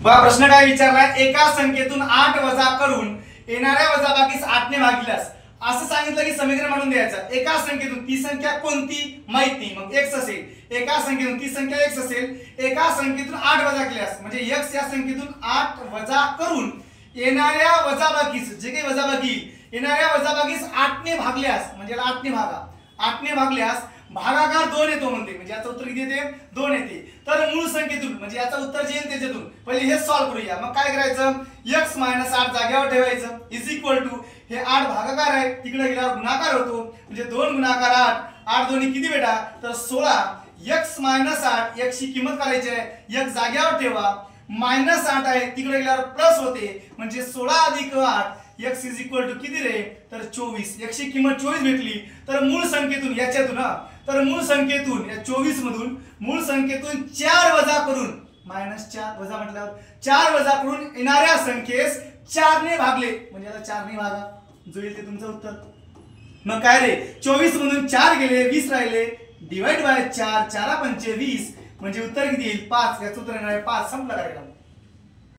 बघा प्रश्न काय विचारलाय, एका संख्येतून 8 वजा करून येणाऱ्या वजाबाकीस 8 ने भागल्यास असं सांगितलं की समीकरण म्हणून द्यायचं। एका संख्येतून ती संख्या कोणती माहित नाही, मग x असेल। एका संख्येतून ती संख्या x असेल, एका संख्येतून 8 वजा केल्यास म्हणजे x या संख्येतून 8 वजा करून येणाऱ्या वजाबाकीस जे काही वजाबाकी येणाऱ्या वजाबाकीस 8 ने भागल्यास म्हणजे 8 ने भागा, 8 ने भागल्यास भागाकार 2 येतो म्हणते, म्हणजे याचं उत्तर किती येते 2 येते। तर मूळ संख्येतून म्हणजे याचं उत्तर जे येईल त्याच्यातून पहिले हे सॉल्व करूया। मग काय करायचं, x - 8 जागेवर ठेवायचं इज इक्वल टू हे 8 भागाकार आहे, तिकडे गेल्यावर गुणाकार होतो म्हणजे 2 गुणाकार 8, 8 दोन्ही किती बेटा तर 16। x - 8 x ची किंमत करायची आहे, x जागेवर ठेवा, -8 आहे तिकडे गेल्यावर प्लस होते म्हणजे 16 + 8 x इज इक्वल टू किती रे तर 24। x ची किंमत 24 भेटली। तर मूळ संख्येतून याच्यातून तर मूळ संख्येतून या 24 मधून मूळ संख्येतून 4 वजा करून -4 वजा म्हटल्यावर 4 वजा करून येणाऱ्या संख्येस 4 ने भागले म्हणजे आता 4 ने भागा, जो येईल ते तुमचं उत्तर। मग काय रे 24 मधून 4 गेले 20 राहिले, डिवाइड बाय 4, 4 × 5 = 20 म्हणजे उत्तर किती येईल 5। याचं उत्तर येणार आहे 5। संपला कार्यक्रम।